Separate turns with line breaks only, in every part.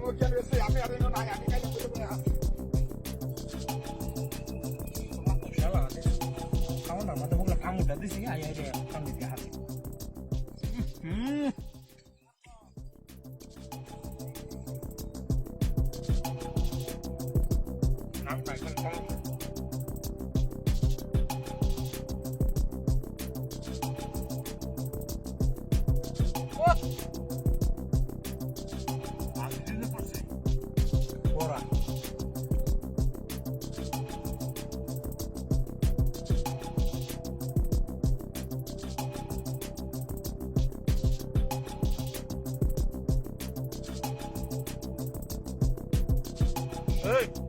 আমি আর নাই আমি কাইলে করে আসি
খাওয়ানোর মধ্যে বললাম কামড়টা দিছি আই আই কাম দিতে হাতে নাম পাইছেন কম Hey!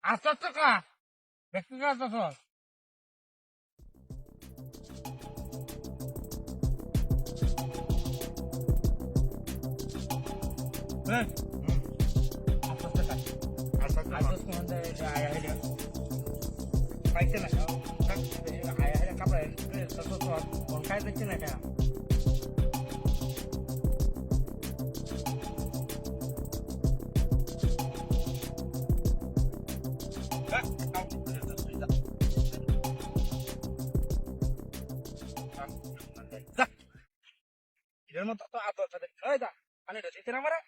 আচ্ছা টাকা দেখতে যাচ্ছ পাইছে না কাপড় খাই দেখছে না কেন এর মতো তো আদর সাথে ওই দা পানিটা দিতে না মারে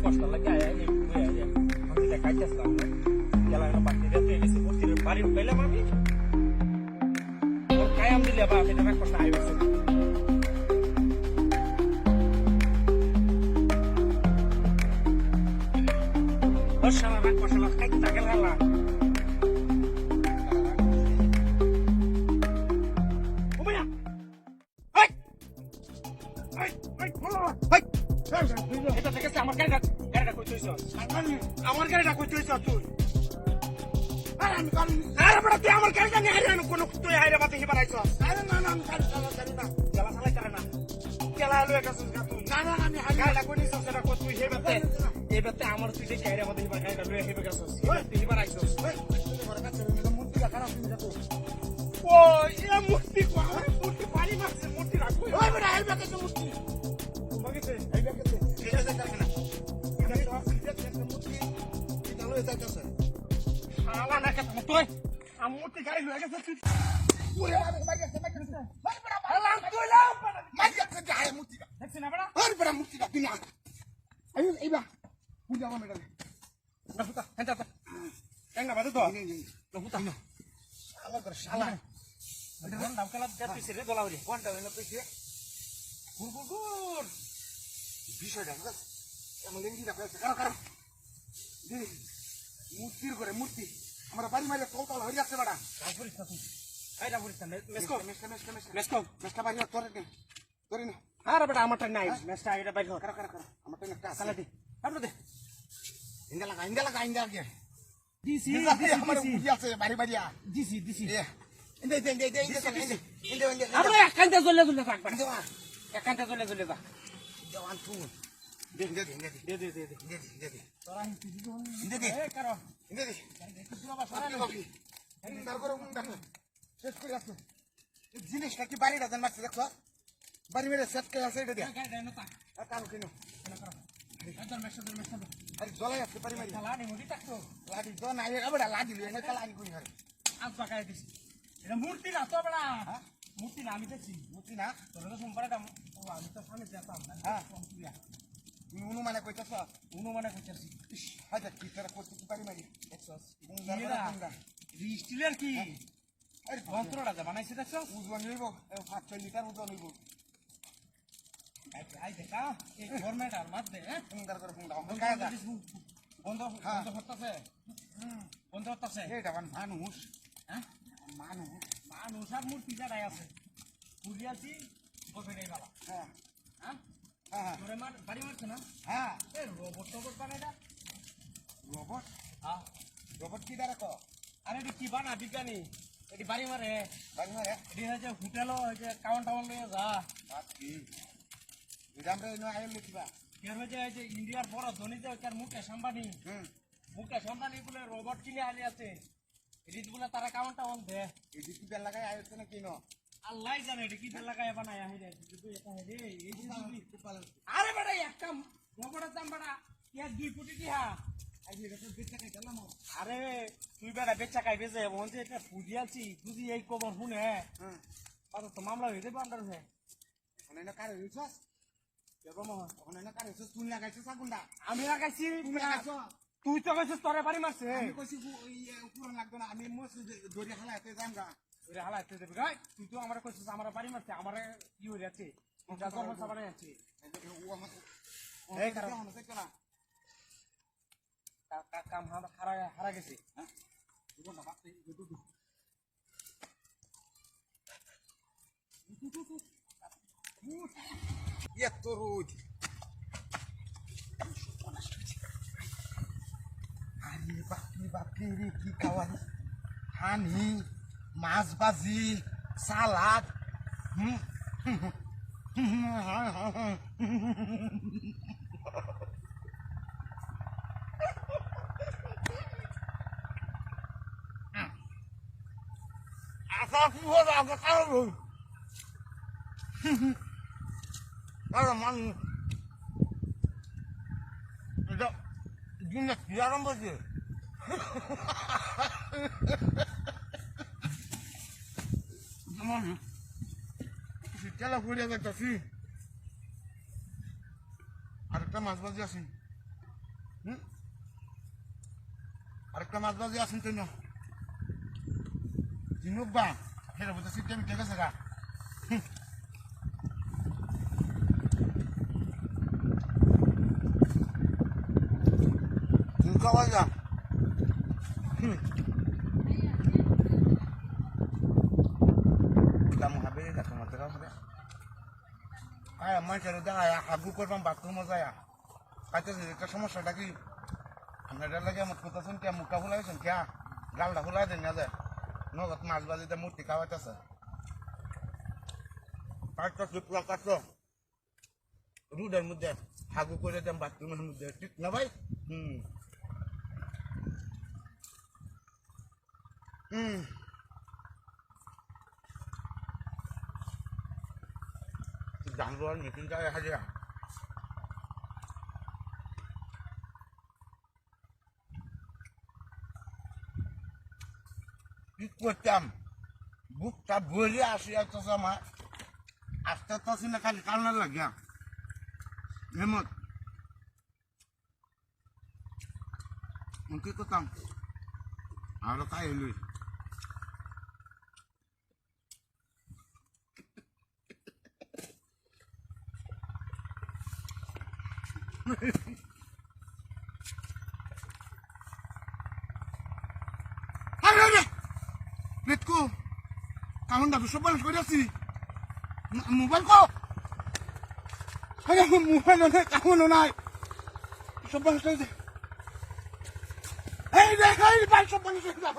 কষ্ট লাগে আয় আমি দেখাইতেছিলাম গেলাম না পাখি দেখতে গেছি বসির বাড়ি পেলাম আমি ওর কায়াম দিলে বা আমি দেখা কষ্ট আইব সারা রাত মশলা খাইতে থাকে লালা আমার গাড়িটা কই তুই তুই আমার গাড়িটা নিয়ে হারিয়ে কোনো তুই হাইরে বাতে হি বানাইছ আরে না না আমি গাড়ি চালাই না চালা চালাই করে না চালা আলো একটা না না আমি গাড়িটা কই নিছ সেটা কই তুই হেবাতে এবারে আমার তুই যে গাড়ির মধ্যে হিবা গাড়িটা লয়ে হেবে গেছস তুই হিবা রাখছস তোর কাছে মূর্তি খারাপ তুমি যাতো ও এ মূর্তি কো আমার মূর্তি পারি মারছে মূর্তি রাখো ওই বড় হেলবে কে মূর্তি তোমাকে হেলবে কে এটা দেখা না গাড়ি তো আসছে যে মূর্তি এটা লয়ে যাইতাছে শালা না কে তুই আমি মূর্তি গাড়ি লয়ে গেছে তুই ওরে আমি মাইকে ভাই বড় ভালো তুই লাও
তুই না আই এইবা পূজা আমার মেডালে
না হুতা হেন্টা তা এঙ্গা বাদে তো না হুতা
শালা করে শালা
কোন দাম কালা দেখ পিছে রে দলাউরি
কোনটা হইলো পেছে গুর বিষয়টা বুঝছ এমন লেঙ্গি না পেছে কারো দি মূর্তির করে মূর্তি আমরা বাড়ি মারে কৌতল হয়ে যাচ্ছে বাড়া
রাপুরিস না তুই এই রাপুরিস না মেসকো
মেসকা মেসকা বাড়ি তোরে নে
আরে বেটা আমারটা নাই মেসটা এটা বাইর কর
কারো আমার তো একটা
সালা দি আপনি দে
ইন্দা লাগা আগে
দিছি
আমার বুঝি আছে বাড়ি বাড়িয়া
দিছি
ইন্দা
আমরা একান্তে চলে থাকবা একান্তে চলে যা
দেওয়ান তু
দে
তোরা হিন্দি
দে এ কারো
ইন্দা তারপরে শেষ করে আসো জিনিসটা কি বাড়িটা জান মারছে দেখো বাড়ি মেরে সেট করে আছে এটা দিয়া কারো কেন আরে জলাই আছে বাড়ি মারি লাঠি তো নাই আবার লাঠি লই না লাঠি কই হারে
এটা মূর্তি না তো বড়া মূর্তি না আমি দেখছি
বুঝছি না
তোর তো সোমবারটা আমি তো সামনে যেতাম
হ্যাঁ তুমি অনুমানে কইতাছ
অনুমানে করছি
আচ্ছা কি তারা করতে কি বাড়ি মারি
স্টিলের কি
আরে
যন্ত্রটা যা বানাইছে দেখছো
ওজন হইব 5-6 লিটার ওজন হইব
আই দেখা এই গভর্নমেন্ট আর মাত দে হ্যাঁ
সুন্দর করে ফোন দাও কায় যা
বন্ধ হতাছে বন্ধ হতাছে
এইটা মানুষ
হ্যাঁ মানুষ আর মূর্তি যারাই আছে বুঝিয়াছি বসে নেই বাবা
হ্যাঁ
হ্যাঁ
হ্যাঁ
তোরে বাড়ি মারছে না
হ্যাঁ
এই রোবট বানাইটা
রোবট
হ্যাঁ
রোবট কি দ্বারা কো
আরে এটি কি বানা বিজ্ঞানী এটি বাড়ি মারে
বাড়ি মারে
এটি হচ্ছে হোটেলও হচ্ছে কাউন্ট টাউন লইয়া যা
কি নিজামরে নো আইল লিখবা
কেন হচ্ছে এই যে ইন্ডিয়ার বড় ধনী যে ওর মুকেশ আম্বানি মুকেশ আম্বানি বলে রোবট কিনে আনি আছে এটি বলে তারা কাউন্ট টাউন দে
এই যে কি বেল লাগাই আইছে না কিনো
আল্লাহ জানে এটি কি লাগায় বানায় আহি রে কিন্তু এটা হে রে এই যে আরে বেটা একটা রোবটের দাম বেটা 1-2 কোটি টাকা
আইলে এটা বেচা খাই গেলাম
আরে তুই বেটা বেচা খাইবে যে বলছে এটা ফুজিয়াছি তুই এই খবর শুনে
হ্যাঁ
আর তো মামলা হয়ে যাবে আন্ডার হে
ওখানে না কারে হইছস
কেবল মহ
ওখানে না কারে হইছস তুই লাগাইছস আগুনটা
আমি লাগাইছি
তুমি লাগাইছো
তুই তো কইছিস তোরে বাড়ি মারছে
আমি কইছি ওই পুরান লাগতো না আমি মোস দড়ি হালাতে যামগা
ওরে হালাইতে দেবে গাই তুই তো আমারে কইছিস আমার বাড়ি মারছে আমারে কি হয়ে যাচ্ছে এটা সমস্যা বাড়াই যাচ্ছে
ও আমার
এই কারণ
মনে হচ্ছে না
কাম হারা গেছে
হ্যাঁ জীবনটা বাঁচতে এত রোদ আরে বাপরে রে কি খাওয়াই হানি মাছ ভাজি সালাদ আশা কি হলো আগে খাওয়াবো আরে মানুষ এটা দিনে কি আরম্ভ হয়েছে তেলা ফুরিয়ে যাইতেছি আরেকটা মাছ ভাজি আসেন আরেকটা মাছ ভাজি আসেন তো না জিনুক বা সেটা বলতে সিস্টেম ঠিক আছে গা খাওয়া যা kamu habis dah kamu terus dah. Ayah macam itu ayah aku korban bathroom aja ya. Kata sih kita semua sudah lagi. Anda dah lagi mau kita sun kia muka hulai sun kia. Gal dah hulai dengan aja. No kat mas balik dah murti kawat aja. Kata sih pulang kata. Rudan muda. Aku korban bathroom muda. Tik nabai. Jangan bikin saya aja. Ikut jam, buka boleh asyik atau sama. After itu sih nak kalah lagi ya. হেমত কি করতাম আর কাই হইল Letku, kamu nggak bisa balas gue sih. Mobile kok? Ayo mobile nona, kamu nona. Bisa balas aja. Hei deh, hei balas balas aja.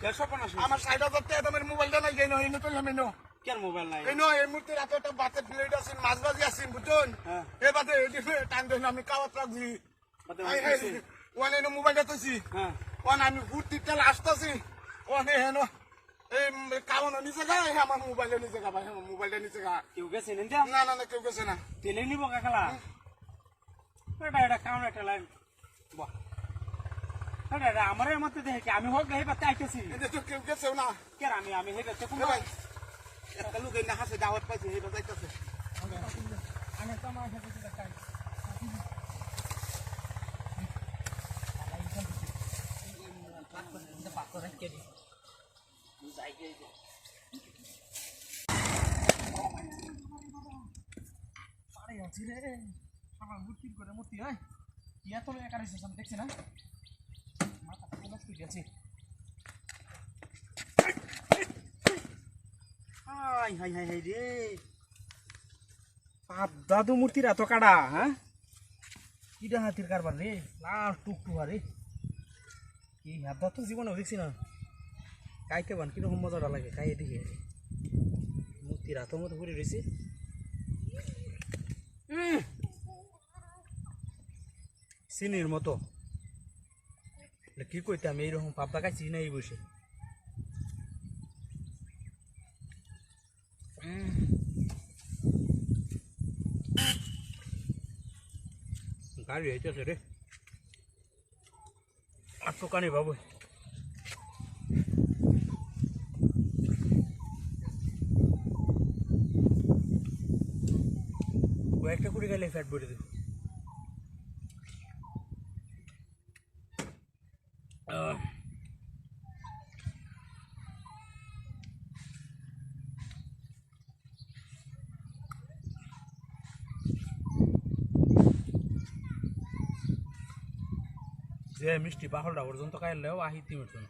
কে সব বানাস
আমার সাইডে করতে তোমার মোবাইলটা নাই যাই নই তো আমি নো
কেন মোবাইল নাই
এই নো এই মুহূর্তে রাতে একটা বাতের প্লেট আছে মাছ ভাজি আছে বুঝুন
হ্যাঁ।
এই বাতে টাইম দেন আমি কাওয়াত রাখছি
বাতে
এই
বাতে
এই ওয়ানে নো মোবাইলটা তোছি
হ্যাঁ
ওয়ান আমি ঘুরতে তেল আসতেছি ওয়ানে হেনো এই কাওয়ানো নিচে গা আমার মোবাইলটা নিচে গা ভাই আমার মোবাইলটা নিচে গা
কেউ গেছে নিন
না না না কেউ গেছে না
তেলে নিব কাকালা এটা কাউন একটা লাইন বাহ এটা আমারে মতে দেখে কি আমি হোক গাই পাতে আইতেছি
এই যে তো কেউ গেছেও না
কেন আমি হেবে কোন
এ ভাই একটা লোক এই না হাসে দাওয়াত পাইছে এই বাজাইতেছে
আমি তো আমার হেবে দেখাই আমার মূর্তি করে মূর্তি হয় ইয়া তো একা রেসে আমি দেখছি না মাথা নষ্ট হয়ে গেছে হাই হাই হাই হাই রে বাপ দাদু মূর্তির এত কাটা হ্যাঁ কিটা হাতির কারবার রে লাল টুকটুকা রে কি হাত তো জীবনে দেখছি না খাইতে বান কিরকম মজাটা লাগে খাইয়ে দেখে মূর্তির হাতের মতো ঘুরে রয়েছে চিনির মতো কি কইতাম এইরকম পাবদা খাইছি না এই বসে গাড়ি হইতেছে রে আর তো কানি বাবু কয়েকটা করে গেলে ফ্যাট বলে দেবে যে মিষ্টি বাহলটা পর্যন্ত খাইলেও আহিতি মিটত না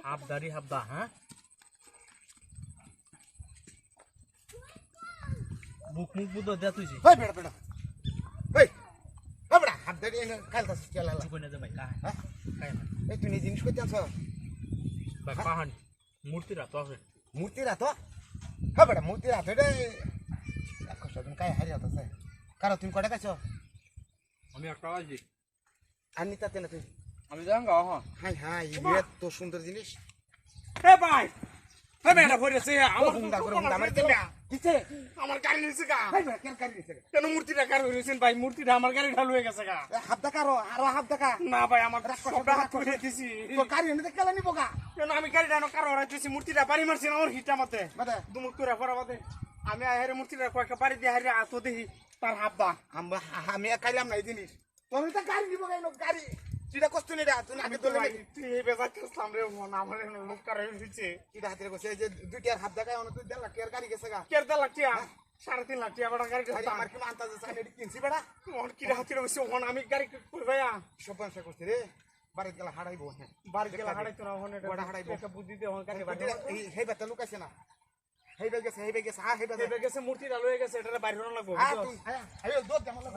হাবদারি হাবদা হ্যাঁ বুক মুখ বুধ দেয়া তুইছি
ভাই বেড়া বেড়া এই বেড়া হাত ধরে খাইতাছ কেলা
চুপ না যে ভাই কাহ
হ্যাঁ
কাহ না
এই তুই জিনিস কইতে আছ
ভাই কাহানি মূর্তির তো আছে
মূর্তির হাত হ্যাঁ বেড়া মূর্তির হাত রে কষ্ট দিন কাই হারিয়ে আছে কারো তুমি কটা খাইছ
আমি একটা আছি
আর নিতাতে না তুই
আমি যাঙ্গা হ্যাঁ
হাই হাই এত সুন্দর জিনিস
হে ভাই হে মেয়েটা ভরেছে আমার
হুন্ডা করে হুন্ডা মারি দিলা
কিছে আমার গাড়ি নিছে গা
হাই বেড়া কেন কারি দিছে
কেন মূর্তিটা কার হইছেন ভাই মূর্তিটা আমার গাড়ি ঢালু হয়ে গেছে গা
হাত দেখা আর হাত দেখা
না ভাই আমার সবটা হাত করে দিছি
তো কারি এনে কেলা নিবো গা
কেন আমি গাড়ি ডানো কার ওরা দিছি মূর্তিটা বাড়ি মারছি না আমার হিটা মতে
বাদে
দুমুক করে পড়া বাদে আমি আহেরে মূর্তিটা কয়েকটা বাড়ি দিয়ে হারে আতো দেখি তার হাবদা
আমি খাইলাম না এই জিনিস তুমি তো গাড়ি নিবো গাইলো গাড়ি চিটা কষ্ট নেই রে তুমি আগে তোলে নাকি
তুই এই বেজার খেলতাম রে মন আমার লোক কার হইছে
চিটা হাতে কইছে যে দুইটা হাত দেখায় অন্য তুই দেলা কেয়ার গাড়ি গেছে গা
কের দা লাগটিয়া 3.5 লাখ টাকা বড় গাড়ি
আরে আমার কি মানতা যে সাইড কিনছি বেড়া
মন কি হাতির হইছে ওখান আমি গাড়ি কই ভাইয়া
সব বানসা করছে রে বাড়ি গেলা হারাইবো হ্যাঁ
বাড়ি গেলা হারাইতো না ওখানে
বড় হারাইবো
একটা বুদ্ধি দে ওখান গাড়ি বাড়ি
হেই বেটা লুকাইছে না হেই বে গেছে হ্যাঁ হেই
গেছে মূর্তিটা লয়ে গেছে এটা বাইরে লাগবো
হ্যাঁ তুই হ্যাঁ আইও দোদ দেমলা